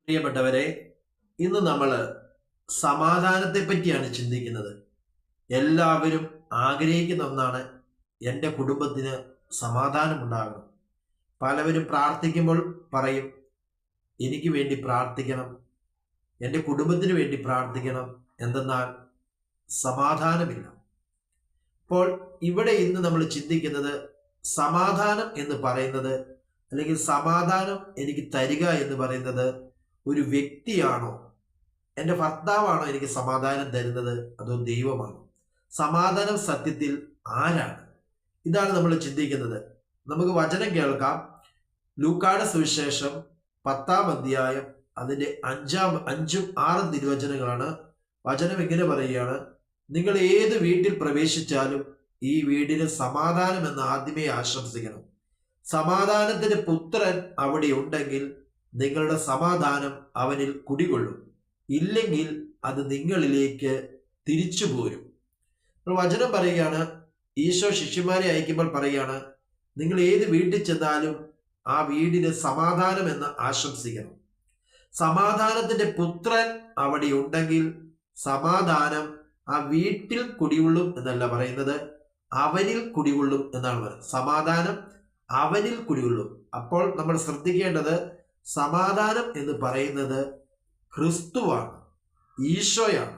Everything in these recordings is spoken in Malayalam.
പ്രിയപ്പെട്ടവരെ, ഇന്ന് നമ്മൾ സമാധാനത്തെ പറ്റിയാണ് ചിന്തിക്കുന്നത്. എല്ലാവരും ആഗ്രഹിക്കുന്ന ഒന്നാണ് എൻ്റെ കുടുംബത്തിന് സമാധാനമുണ്ടാകണം. പലവരും പ്രാർത്ഥിക്കുമ്പോൾ പറയും, എനിക്ക് വേണ്ടി പ്രാർത്ഥിക്കണം, എൻ്റെ കുടുംബത്തിന് വേണ്ടി പ്രാർത്ഥിക്കണം. എന്തെന്നാൽ സമാധാനമില്ല. അപ്പോൾ ഇവിടെ ഇന്ന് നമ്മൾ ചിന്തിക്കുന്നത് സമാധാനം എന്ന് പറയുന്നത്, അല്ലെങ്കിൽ സമാധാനം എനിക്ക് തരിക എന്ന് പറയുന്നത് ഒരു വ്യക്തിയാണോ, എൻ്റെ ഭർത്താവാണോ എനിക്ക് സമാധാനം തരുന്നത്, അതോ ദൈവമാണോ? സമാധാനം സത്യത്തിൽ ആരാണ്? ഇതാണ് നമ്മൾ ചിന്തിക്കുന്നത്. നമുക്ക് വചനം കേൾക്കാം. ലൂക്കായുടെ സുവിശേഷം 10-ാം അധ്യായം അതിൻ്റെ 5-ഉം 6-ഉം തിരുവചനങ്ങളാണ്. വചനം ഇങ്ങനെ പറയുകയാണ്: നിങ്ങൾ ഏത് വീട്ടിൽ പ്രവേശിച്ചാലും ഈ വീടിന് സമാധാനം എന്ന് ആദ്യമേ ആശംസിക്കണം. സമാധാനത്തിന്റെ പുത്രൻ അവിടെ ഉണ്ടെങ്കിൽ നിങ്ങളുടെ സമാധാനം അവനിൽ കുടികൊള്ളും, ഇല്ലെങ്കിൽ അത് നിങ്ങളിലേക്ക് തിരിച്ചു പോരും. വചനം പറയുകയാണ്, ഈശോ ശിഷ്യന്മാരെ അയക്കുമ്പോൾ പറയുകയാണ്, നിങ്ങൾ ഏത് വീട്ടിൽ ചെന്നാലും ആ വീടിന് സമാധാനം എന്ന് ആശംസിക്കണം. സമാധാനത്തിന്റെ പുത്രൻ അവിടെ ഉണ്ടെങ്കിൽ സമാധാനം ആ വീട്ടിൽ കുടികൊള്ളും എന്നല്ല പറയുന്നത്, അവനിൽ കുടികൊള്ളും എന്നാണ് പറയുന്നത്. സമാധാനം അവനിൽ കുടികൊള്ളും. അപ്പോൾ നമ്മൾ ശ്രദ്ധിക്കേണ്ടത്, സമാധാനം എന്ന് പറയുന്നത് ക്രിസ്തുവാണ്, ഈശോയാണ്.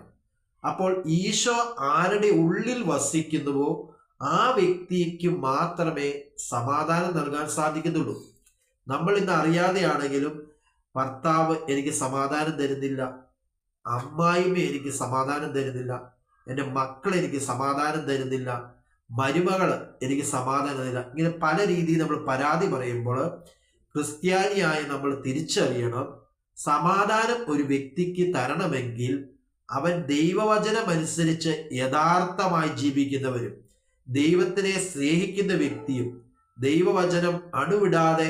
അപ്പോൾ ഈശോ ആരുടെ ഉള്ളിൽ വസിക്കുന്നുവോ ആ വ്യക്തിക്ക് മാത്രമേ സമാധാനം നൽകാൻ സാധിക്കുന്നുള്ളൂ. നമ്മൾ ഇന്ന് അറിയാതെയാണെങ്കിലും ഭർത്താവ് എനിക്ക് സമാധാനം തരുന്നില്ല, അമ്മായിമ്മ എനിക്ക് സമാധാനം തരുന്നില്ല, എൻ്റെ മക്കൾ എനിക്ക് സമാധാനം തരുന്നില്ല, മരുമകൾ എനിക്ക് സമാധാനം തരുന്നില്ല, ഇങ്ങനെ പല രീതിയിൽ നമ്മൾ പരാതി പറയുമ്പോൾ ക്രിസ്ത്യാനിയായി നമ്മൾ തിരിച്ചറിയണം, സമാധാനം ഒരു വ്യക്തിക്ക് തരണമെങ്കിൽ അവൻ ദൈവവചനമനുസരിച്ച് യഥാർത്ഥമായി ജീവിക്കുന്നവരും ദൈവത്തിനെ സ്നേഹിക്കുന്ന വ്യക്തിയും ദൈവവചനം അണുവിടാതെ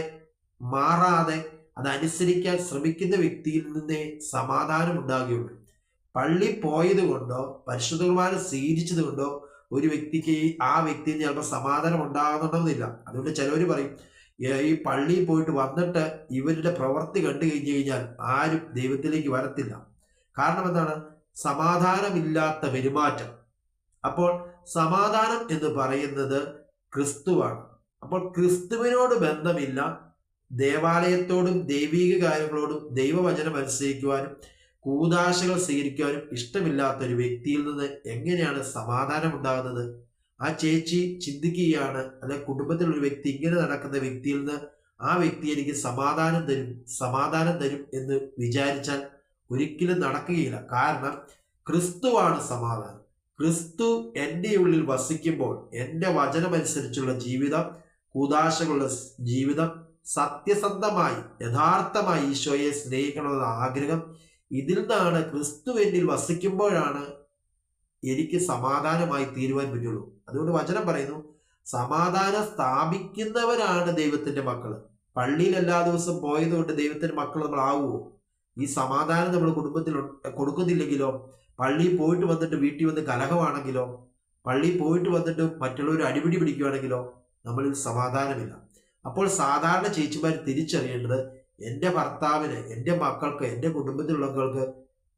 മാറാതെ അതനുസരിക്കാൻ ശ്രമിക്കുന്ന വ്യക്തിയിൽ നിന്നേ സമാധാനം ഉണ്ടാകുകയുള്ളൂ. പള്ളി പോയത് കൊണ്ടോ പരിശുദ്ധ കുർബാന സ്വീകരിച്ചത് കൊണ്ടോ ഒരു വ്യക്തിക്ക് ആ വ്യക്തിയിൽ ചിലപ്പോൾ സമാധാനം ഉണ്ടാകുന്നുണ്ടെന്നില്ല. അതുകൊണ്ട് ചിലവർ പറയും, ഈ പള്ളിയിൽ പോയിട്ട് വന്നിട്ട് ഇവരുടെ പ്രവൃത്തി കണ്ടു കഴിഞ്ഞു കഴിഞ്ഞാൽ ആരും ദൈവത്തിലേക്ക് വരത്തില്ല. കാരണം എന്താണ്? സമാധാനമില്ലാത്ത പെരുമാറ്റം. അപ്പോൾ സമാധാനം എന്ന് പറയുന്നത് ക്രിസ്തുവാണ്. അപ്പോൾ ക്രിസ്തുവിനോട് ബന്ധമില്ല, ദേവാലയത്തോടും ദൈവിക കാര്യങ്ങളോടും ദൈവവചനം അനുസരിക്കുവാനും കൂദാശകൾ സ്വീകരിക്കുവാനും ഇഷ്ടമില്ലാത്ത ഒരു വ്യക്തിയിൽ നിന്ന് എങ്ങനെയാണ് സമാധാനം ഉണ്ടാകുന്നത്? ആ ചേച്ചി ചിന്തിക്കുകയാണ്, അല്ലെ കുടുംബത്തിലുള്ള ഒരു വ്യക്തി ഇങ്ങനെ നടക്കുന്ന വ്യക്തിയിൽ നിന്ന് ആ വ്യക്തി എനിക്ക് സമാധാനം തരും എന്ന് വിചാരിച്ചാൽ ഒരിക്കലും നടക്കുകയില്ല. കാരണം ക്രിസ്തുവാണ് സമാധാനം. ക്രിസ്തു എൻ്റെ ഉള്ളിൽ വസിക്കുമ്പോൾ എൻ്റെ വചനമനുസരിച്ചുള്ള ജീവിതം, കൂദാശകളുള്ള ജീവിതം, സത്യസന്ധമായി യഥാർത്ഥമായി ഈശോയെ സ്നേഹിക്കണമെന്ന ആഗ്രഹം, ഇതിൽ നിന്നാണ് ക്രിസ്തു എന്നിൽ വസിക്കുമ്പോഴാണ് എനിക്ക് സമാധാനമായി തീരുവാൻ പറ്റുള്ളൂ. അതുകൊണ്ട് വചനം പറയുന്നു, സമാധാനം സ്ഥാപിക്കുന്നവരാണ് ദൈവത്തിന്റെ മക്കൾ. പള്ളിയിൽ എല്ലാ ദിവസവും പോയത് കൊണ്ട് ദൈവത്തിന്റെ മക്കൾ നമ്മൾ ആവുമോ? ഈ സമാധാനം നമ്മൾ കുടുംബത്തിൽ കൊടുക്കുന്നില്ലെങ്കിലോ, പള്ളിയിൽ പോയിട്ട് വന്നിട്ട് വീട്ടിൽ വന്ന് കലഹമാണെങ്കിലോ, പള്ളിയിൽ പോയിട്ട് വന്നിട്ട് മറ്റുള്ളവർ അടിപിടി പിടിക്കുകയാണെങ്കിലോ നമ്മളിൽ സമാധാനമില്ല. അപ്പോൾ സാധാരണ ചേച്ചിമാർ തിരിച്ചറിയേണ്ടത്, എൻ്റെ ഭർത്താവിന്, എൻ്റെ മക്കൾക്ക്, എൻ്റെ കുടുംബത്തിലുള്ളവർക്ക്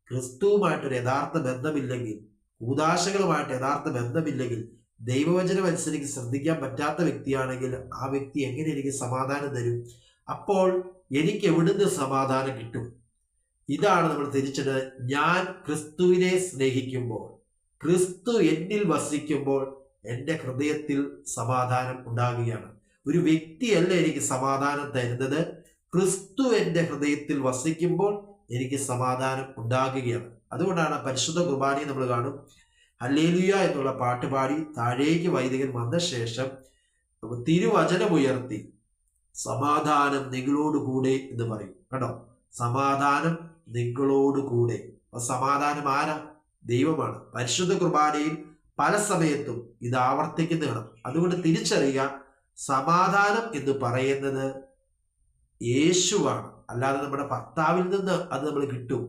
ക്രിസ്തുവുമായിട്ടൊരു യഥാർത്ഥ ബന്ധമില്ലെങ്കിൽ, കൂദാശകളുമായിട്ട് യഥാർത്ഥ ബന്ധമില്ലെങ്കിൽ, ദൈവവചനം അനുസരിച്ച് ശ്രദ്ധിക്കാൻ പറ്റാത്ത വ്യക്തിയാണെങ്കിൽ ആ വ്യക്തി എങ്ങനെ എനിക്ക് സമാധാനം തരും? അപ്പോൾ എനിക്ക് എവിടുന്ന് സമാധാനം കിട്ടും? ഇതാണ് നമ്മൾ തിരിച്ചത്. ഞാൻ ക്രിസ്തുവിനെ സ്നേഹിക്കുമ്പോൾ, ക്രിസ്തു എന്നിൽ വസിക്കുമ്പോൾ എൻ്റെ ഹൃദയത്തിൽ സമാധാനം ഉണ്ടാകുകയാണ്. ഒരു വ്യക്തിയല്ല എനിക്ക് സമാധാനം തരുന്നത്, ക്രിസ്തു എൻ്റെ ഹൃദയത്തിൽ വസിക്കുമ്പോൾ എനിക്ക് സമാധാനം ഉണ്ടാകുകയാണ്. അതുകൊണ്ടാണ് പരിശുദ്ധ കുർബാനയിൽ നമ്മൾ കാണും, ഹല്ലേലൂയ എന്നുള്ള പാട്ട് പാടി താഴേക്ക് വൈദികൻ വന്ന ശേഷം തിരുവചനമുയർത്തി സമാധാനം നിങ്ങളോടുകൂടെ എന്ന് പറയും. കേട്ടോ, സമാധാനം നിങ്ങളോടുകൂടെ. സമാധാനം ആരാ? ദൈവമാണ്. പരിശുദ്ധ കുർബാനയിൽ പല സമയത്തും ഇത് ആവർത്തിക്കുന്നതാണ്. അതുകൊണ്ട് തിരിച്ചറിയുക, സമാധാനം എന്ന് പറയുന്നത് യേശുവാണ്, അല്ലാതെ നമ്മുടെ ഭർത്താവിൽ നിന്ന് അത് നമ്മൾ കിട്ടും.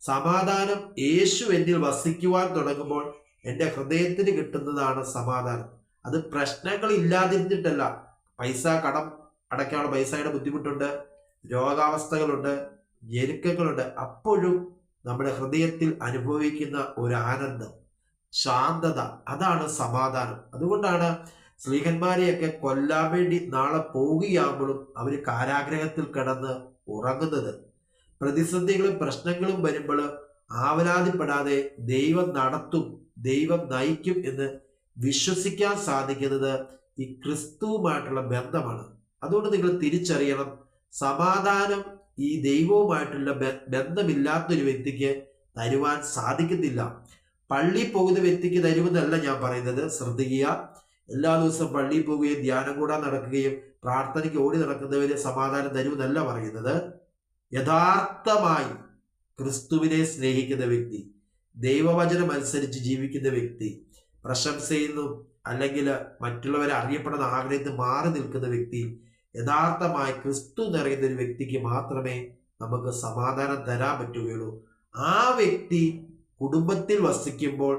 സമാധാനം യേശു എന്നിൽ വസിക്കുവാൻ തുടങ്ങുമ്പോൾ എൻ്റെ ഹൃദയത്തിന് കിട്ടുന്നതാണ് സമാധാനം. അത് പ്രശ്നങ്ങൾ ഇല്ലാതിരുന്നിട്ടല്ല. കടം അടയ്ക്കാനുള്ള പൈസയുടെ ബുദ്ധിമുട്ടുണ്ട്, രോഗാവസ്ഥകളുണ്ട്, ഞെരുക്കങ്ങളുണ്ട്, അപ്പോഴും നമ്മുടെ ഹൃദയത്തിൽ അനുഭവിക്കുന്ന ഒരു ആനന്ദം, ശാന്തത, അതാണ് സമാധാനം. അതുകൊണ്ടാണ് സ്ലീഹന്മാരെയൊക്കെ കൊല്ലാൻ വേണ്ടി നാളെ പോവുകയാകുമ്പോഴും അവർ കാരാഗ്രഹത്തിൽ കിടന്ന് ഉറങ്ങുന്നത്. പ്രതിസന്ധികളും പ്രശ്നങ്ങളും വരുമ്പോൾ ആവലാതിപ്പെടാതെ ദൈവം നടത്തും, ദൈവം നയിക്കും എന്ന് വിശ്വസിക്കാൻ സാധിക്കുന്നത് ഈ ക്രിസ്തുവുമായിട്ടുള്ള ബന്ധമാണ്. അതുകൊണ്ട് നിങ്ങൾ തിരിച്ചറിയണം, സമാധാനം ഈ ദൈവവുമായിട്ടുള്ള ബന്ധമില്ലാത്തൊരു വ്യക്തിക്ക് തരുവാൻ സാധിക്കത്തില്ല. പള്ളി പോകുന്ന വ്യക്തിക്ക് തരുമെന്നല്ല ഞാൻ പറയുന്നത്, ശ്രദ്ധിക്കുക. എല്ലാ ദിവസവും പള്ളിയിൽ പോവുകയും ധ്യാനം കൂടാൻ നടക്കുകയും പ്രാർത്ഥനയ്ക്ക് ഓടി നടക്കുന്നവര് സമാധാനം തരുമെന്നല്ല പറയുന്നത്. യഥാർത്ഥമായി ക്രിസ്തുവിനെ സ്നേഹിക്കുന്ന വ്യക്തി, ദൈവവചനം അനുസരിച്ച് ജീവിക്കുന്ന വ്യക്തി, പ്രശംസയെന്നും അല്ലെങ്കിൽ മറ്റുള്ളവരെ അറിയപ്പെടുന്ന ആഗ്രഹത്തിൽ മാറി നിൽക്കുന്ന വ്യക്തി, യഥാർത്ഥമായി ക്രിസ്തു നിറയുന്ന ഒരു വ്യക്തിക്ക് മാത്രമേ നമുക്ക് സമാധാനം തരാൻ പറ്റുകയുള്ളൂ. ആ വ്യക്തി കുടുംബത്തിൽ വസിക്കുമ്പോൾ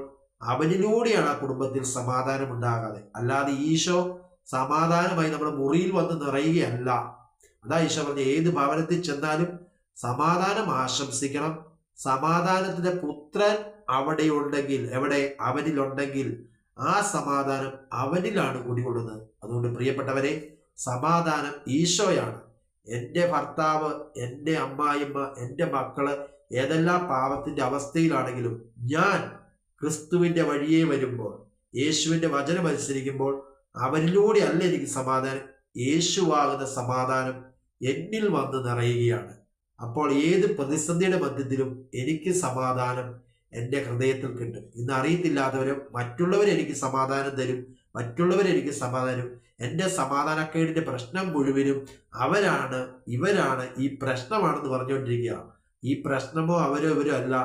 അവനിലൂടെയാണ് ആ കുടുംബത്തിൽ സമാധാനം ഉണ്ടാകാതെ, അല്ലാതെ ഈശോ സമാധാനമായി നമ്മുടെ മുറിയിൽ വന്ന് നിറയുകയല്ല. അതാ ഈശോ പറഞ്ഞ, ഏത് ഭവനത്തിൽ ചെന്നാലും സമാധാനം ആശംസിക്കണം. സമാധാനത്തിന്റെ പുത്രൻ അവിടെ ഉണ്ടെങ്കിൽ, എവിടെ അവനിലുണ്ടെങ്കിൽ ആ സമാധാനം അവനിലാണ് കുടികൊള്ളുന്നത്. അതുകൊണ്ട് പ്രിയപ്പെട്ടവരെ, സമാധാനം ഈശോയാണ്. എൻ്റെ ഭർത്താവ്, എൻ്റെ അമ്മായിമ്മ, എൻ്റെ മക്കള് ഏതെല്ലാം പാപത്തിന്റെ അവസ്ഥയിലാണെങ്കിലും ഞാൻ ക്രിസ്തുവിന്റെ വഴിയെ വരുമ്പോൾ, യേശുവിന്റെ വചനം അനുസരിക്കുമ്പോൾ അവരിലൂടെ അല്ല എനിക്ക് സമാധാനം, യേശുവാകുന്ന സമാധാനം എന്നിൽ വന്ന് നിറയുകയാണ്. അപ്പോൾ ഏത് പ്രതിസന്ധിയുടെ മധ്യത്തിലും എനിക്ക് സമാധാനം എൻ്റെ ഹൃദയത്തിൽ കിട്ടും. ഇന്ന് അറിയത്തില്ലാത്തവരും മറ്റുള്ളവരെനിക്ക് സമാധാനം തരും, മറ്റുള്ളവരെനിക്ക് സമാധാനം. എൻ്റെ സമാധാനക്കേടിന്റെ പ്രശ്നം മുഴുവനും അവരാണ്, ഇവരാണ്, ഈ പ്രശ്നമാണെന്ന് പറഞ്ഞുകൊണ്ടിരിക്കുക. ഈ പ്രശ്നമോ അവരോ ഇവരോ അല്ല.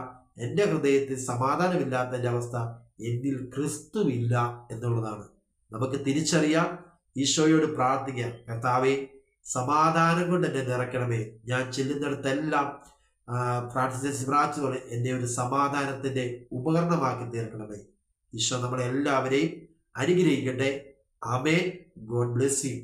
എൻ്റെ ഹൃദയത്തിൽ സമാധാനമില്ലാത്തതിൻ്റെ അവസ്ഥ എന്നിൽ ക്രിസ്തുവില്ല എന്നുള്ളതാണ്. നമുക്ക് തിരിച്ചറിയാം, ഈശോയോട് പ്രാർത്ഥിക്കാം, കർത്താവേ സമാധാനം കൊണ്ട് എന്നെ നിറയ്ക്കണമേ. ഞാൻ ചെല്ലുന്നിടത്തെല്ലാം ഫ്രാൻസിസ് ബ്രാച്ച് പോലെ എന്നെ ഒരു സമാധാനത്തിന്റെ ഉപകരണമാക്കി തീർക്കണമേ. ഈശോ നമ്മളെല്ലാവരെയും അനുഗ്രഹിക്കട്ടെ. ആമേൻ. God bless U.